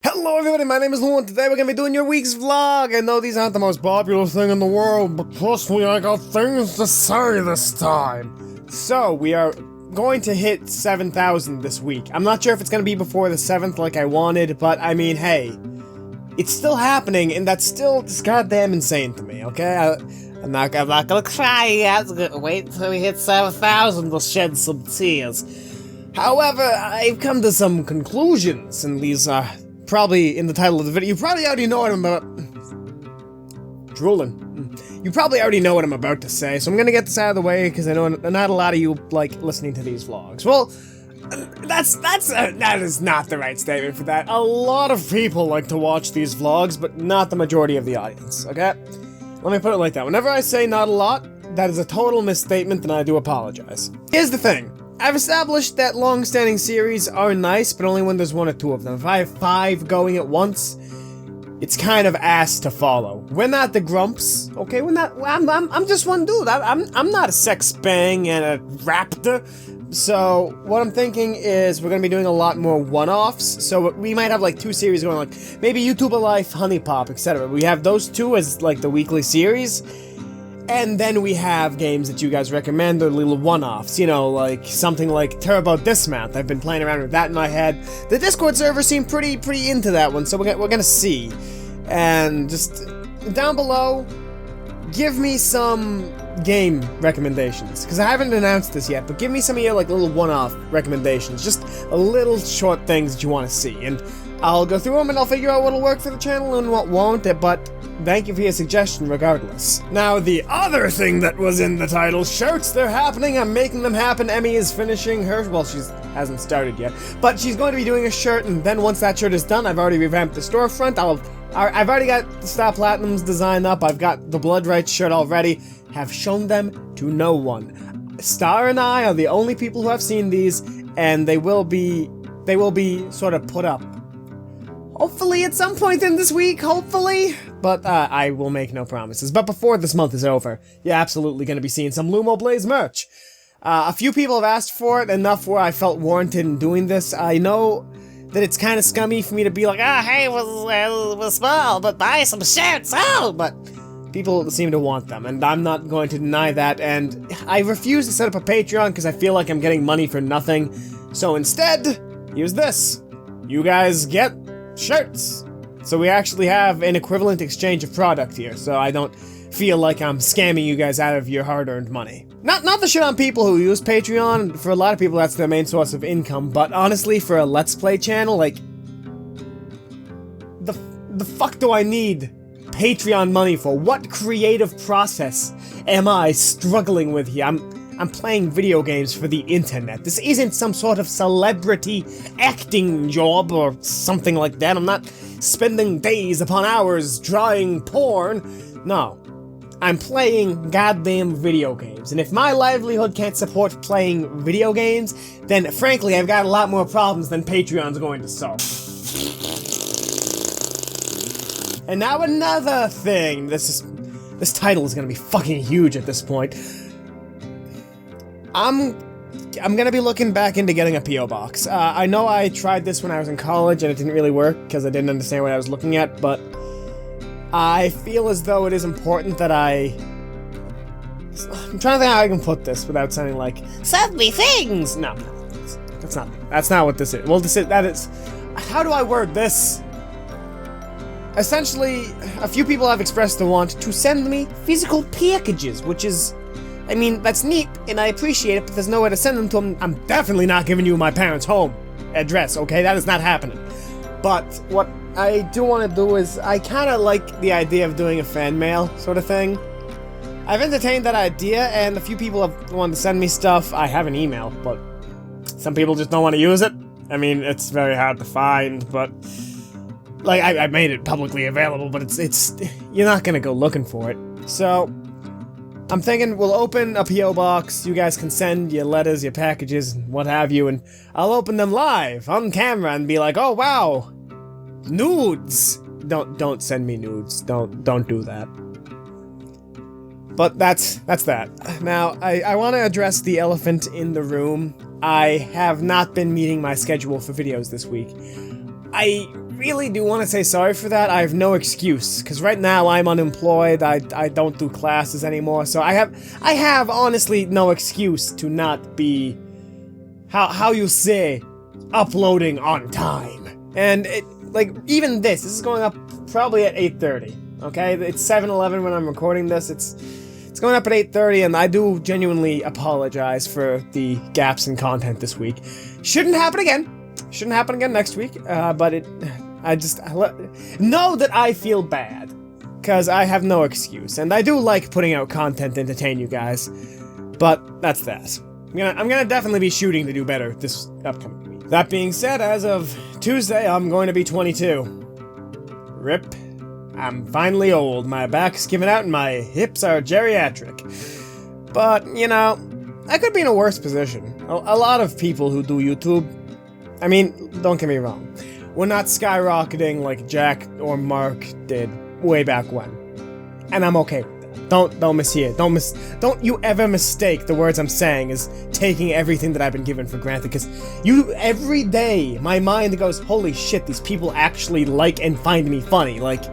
Hello everybody, my name is Lumo, and today we're gonna be doing your week's vlog. I know these aren't the most popular thing in the world, but trust me, I got things to say this time. So, we are going to hit 7,000 this week. I'm not sure if it's gonna be before the 7th like I wanted, but I mean, hey, it's still happening, and that's still just goddamn insane to me, okay? I'm not gonna cry yet. Wait until we hit 7,000 to shed some tears. However, I've come to some conclusions, and these are probably in the title of the video. You probably already know what I'm about. Drooling. You probably already know what I'm about to say, so I'm gonna get this out of the way because I know not a lot of you like listening to these vlogs. Well, that is not the right statement for that. A lot of people like to watch these vlogs, but not the majority of the audience. Okay, let me put it like that. Whenever I say not a lot, that is a total misstatement, and I do apologize. Here's the thing. I've established that long-standing series are nice, but only when there's one or two of them. If I have 5 going at once, it's kind of ass to follow. We're not the Grumps, okay? I'm just one dude. I'm not a sex bang and a raptor. So what I'm thinking is we're gonna be doing a lot more one-offs. So we might have like 2 series going, like maybe YouTuber Life, Honey Pop, etc. We have those 2 as like the weekly series. And then we have games that you guys recommend, or little one-offs, you know, like something like Turbo Dismount. I've been playing around with that in my head. The Discord server seemed pretty into that one, so we're gonna see. And just down below, give me some game recommendations, because I haven't announced this yet, but give me some of your like little one-off recommendations, just a little short things that you want to see, and I'll go through them and I'll figure out what'll work for the channel and what won't, but thank you for your suggestion regardless. Now, the other thing that was in the title, shirts, they're happening, I'm making them happen. Emmy is finishing her, well, she hasn't started yet, but she's going to be doing a shirt, and then once that shirt is done, I've already revamped the storefront. I've already got the Star Platinum's design up, I've got the Blood Rights shirt already, have shown them to no one. Star and I are the only people who have seen these, and they will be sort of put up. Hopefully at some point in this week, hopefully, but I will make no promises. But before this month is over, you're absolutely going to be seeing some Lumo Blaze merch. A few people have asked for it, enough where I felt warranted in doing this. I know that it's kind of scummy for me to be like, hey, we're small, but buy some shirts, but people seem to want them, and I'm not going to deny that, and I refuse to set up a Patreon because I feel like I'm getting money for nothing. So instead, here's this. You guys get shirts. So we actually have an equivalent exchange of product here, so I don't feel like I'm scamming you guys out of your hard-earned money. Not the shit on people who use Patreon. For a lot of people, that's their main source of income, but honestly, for a Let's Play channel, like, the fuck do I need Patreon money for? What creative process am I struggling with here? I'm playing video games for the internet. This isn't some sort of celebrity acting job or something like that. I'm not spending days upon hours drawing porn. No. I'm playing goddamn video games. And if my livelihood can't support playing video games, then frankly, I've got a lot more problems than Patreon's going to solve. And now another thing. This title is gonna be fucking huge at this point. I'm gonna be looking back into getting a P.O. box. I know I tried this when I was in college and it didn't really work because I didn't understand what I was looking at, but I feel as though it is important that I'm trying to think how I can put this without sounding like, send me things! No, that's not what this is. Well, that is, how do I word this? Essentially, a few people have expressed the want to send me physical packages, which is, I mean, that's neat, and I appreciate it, but there's no way to send them to them. I'm definitely not giving you my parents' home address, okay? That is not happening. But what I do want to do is, I kind of like the idea of doing a fan mail sort of thing. I've entertained that idea, and a few people have wanted to send me stuff. I have an email, but some people just don't want to use it. I mean, it's very hard to find, but like, I made it publicly available, but it's you're not gonna go looking for it. So I'm thinking we'll open a P.O. box, you guys can send your letters, your packages, what have you, and I'll open them live, on camera, and be like, oh wow, nudes! Don't send me nudes, don't do that. But that's that. Now, I want to address the elephant in the room. I have not been meeting my schedule for videos this week. I really do want to say sorry for that. I have no excuse, because right now I'm unemployed, I don't do classes anymore, so I have honestly no excuse to not be, how you say, uploading on time. And, even this is going up probably at 8:30, okay? It's 7:11 when I'm recording this, it's going up at 8:30, and I do genuinely apologize for the gaps in content this week. Shouldn't happen again. Shouldn't happen again next week, but know that I feel bad, because I have no excuse, and I do like putting out content to entertain you guys, but that's that. I'm gonna definitely be shooting to do better this upcoming week. That being said, as of Tuesday, I'm going to be 22. Rip. I'm finally old, my back's giving out and my hips are geriatric. But, I could be in a worse position. A lot of people who do YouTube, I mean, don't get me wrong, we're not skyrocketing like Jack or Mark did way back when. And I'm okay with that. Don't mishear. Don't you ever mistake the words I'm saying as taking everything that I've been given for granted, because every day, my mind goes, holy shit, these people actually like and find me funny, like,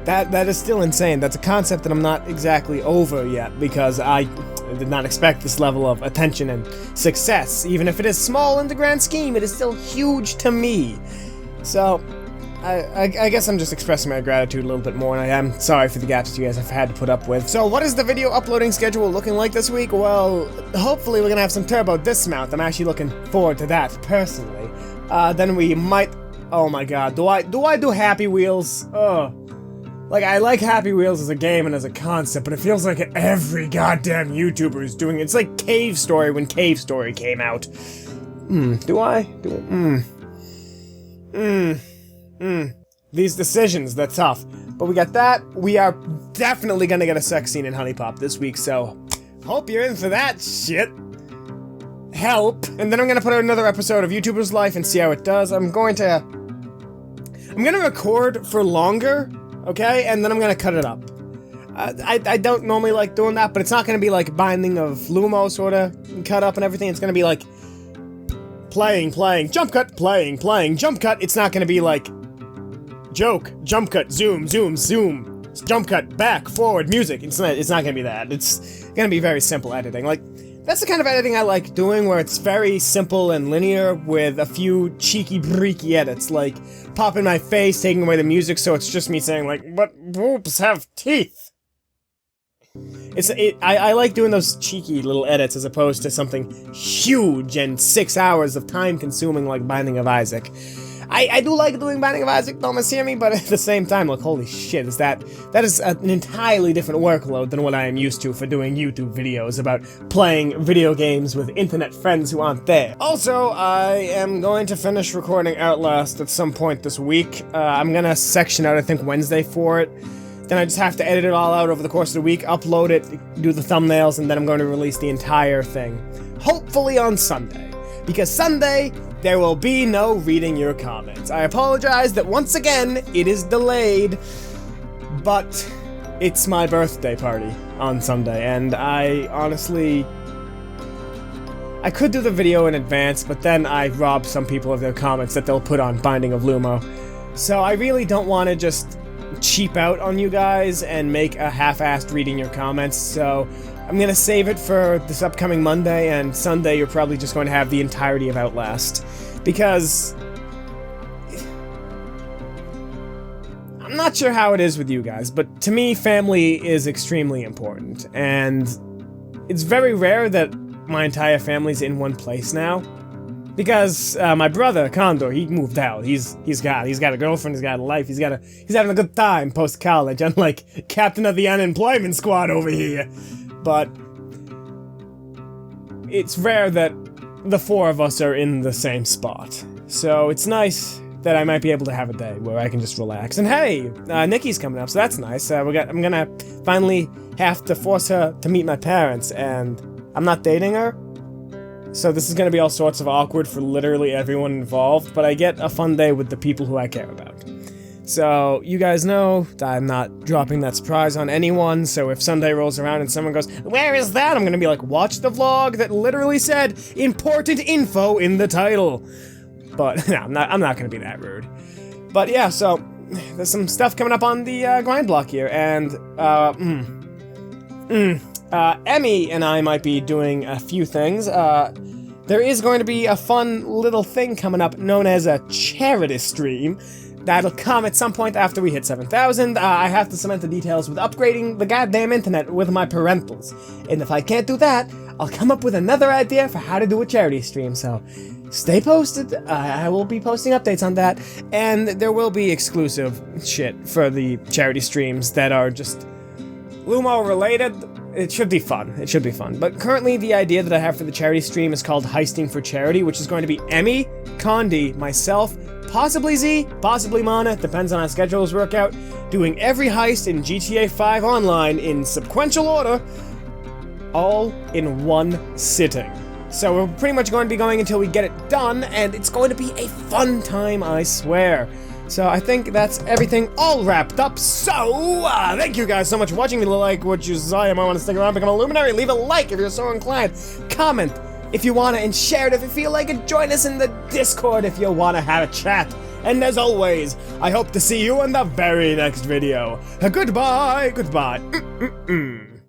that is still insane. That's a concept that I'm not exactly over yet, because I did not expect this level of attention and success. Even if it is small in the grand scheme, it is still huge to me. So, I guess I'm just expressing my gratitude a little bit more, and I am sorry for the gaps that you guys have had to put up with. So what is the video uploading schedule looking like this week? Well, hopefully we're gonna have some turbo dismount. I'm actually looking forward to that, personally. Then we might... Oh my god, do I do Happy Wheels? Ugh. Like, I like Happy Wheels as a game and as a concept, but it feels like every goddamn YouTuber is doing it. It's like Cave Story when Cave Story came out. These decisions, they're tough. But we got that. We are definitely gonna get a sex scene in Honey Pop this week, so hope you're in for that shit. Help. And then I'm gonna put out another episode of YouTuber's Life and see how it does. I'm gonna record for longer, okay? And then I'm gonna cut it up. I don't normally like doing that, but it's not gonna be like Binding of Lumo sorta cut up and everything. It's gonna be like playing, jump cut, playing, jump cut. It's not gonna be like joke, jump cut, zoom, jump cut, back, forward, music. It's not gonna be that. It's gonna be very simple editing. Like, that's the kind of editing I like doing, where it's very simple and linear with a few cheeky, breaky edits, like pop in my face, taking away the music, so it's just me saying, like, but boobs have teeth. I like doing those cheeky little edits as opposed to something huge and 6 hours of time consuming like Binding of Isaac. I do like doing Binding of Isaac, don't mishear me, but at the same time, like, holy shit, that is an entirely different workload than what I am used to for doing YouTube videos about playing video games with internet friends who aren't there. Also, I am going to finish recording Outlast at some point this week. I'm gonna section out, I think, Wednesday for it. Then I just have to edit it all out over the course of the week, upload it, do the thumbnails, and then I'm going to release the entire thing. Hopefully on Sunday. Because Sunday, there will be no reading your comments. I apologize that once again, it is delayed, but it's my birthday party on Sunday, and I honestly... I could do the video in advance, but then I rob some people of their comments that they'll put on Binding of Lumo. So I really don't want to just cheap out on you guys and make a half-assed reading your comments, so I'm gonna save it for this upcoming Monday, and Sunday you're probably just going to have the entirety of Outlast. Because I'm not sure how it is with you guys, but to me, family is extremely important, and it's very rare that my entire family's in one place now. Because my brother Condor, he moved out. He's got a girlfriend. He's got a life. He's having a good time post college. Unlike Captain of the Unemployment Squad over here. But it's rare that the four of us are in the same spot. So it's nice that I might be able to have a day where I can just relax. And hey, Nikki's coming up, so that's nice. I'm gonna finally have to force her to meet my parents, and I'm not dating her. So this is gonna be all sorts of awkward for literally everyone involved, but I get a fun day with the people who I care about. So, you guys know I'm not dropping that surprise on anyone, so if Sunday rolls around and someone goes, "Where is that?" I'm gonna be like, watch the vlog that literally said, "Important info" in the title. But, no, I'm not gonna be that rude. But yeah, so there's some stuff coming up on the grind block here, and Emmy and I might be doing a few things. There is going to be a fun little thing coming up known as a charity stream. That'll come at some point after we hit 7,000. I have to cement the details with upgrading the goddamn internet with my parentals. And if I can't do that, I'll come up with another idea for how to do a charity stream, so stay posted. I will be posting updates on that, and there will be exclusive shit for the charity streams that are just Lumo related. It should be fun. It should be fun. But currently, the idea that I have for the charity stream is called Heisting for Charity, which is going to be Emmy, Condi, myself, possibly Z, possibly Mana, depends on how schedules work out, doing every heist in GTA 5 Online in sequential order, all in one sitting. So we're pretty much going to be going until we get it done, and it's going to be a fun time, I swear. So I think that's everything all wrapped up. So, thank you guys so much for watching. If you like what you saw, you might want to stick around, become a luminary, leave a like if you're so inclined, comment if you want to, and share it if you feel like it. Join us in the Discord if you want to have a chat. And as always, I hope to see you in the very next video. Goodbye, goodbye.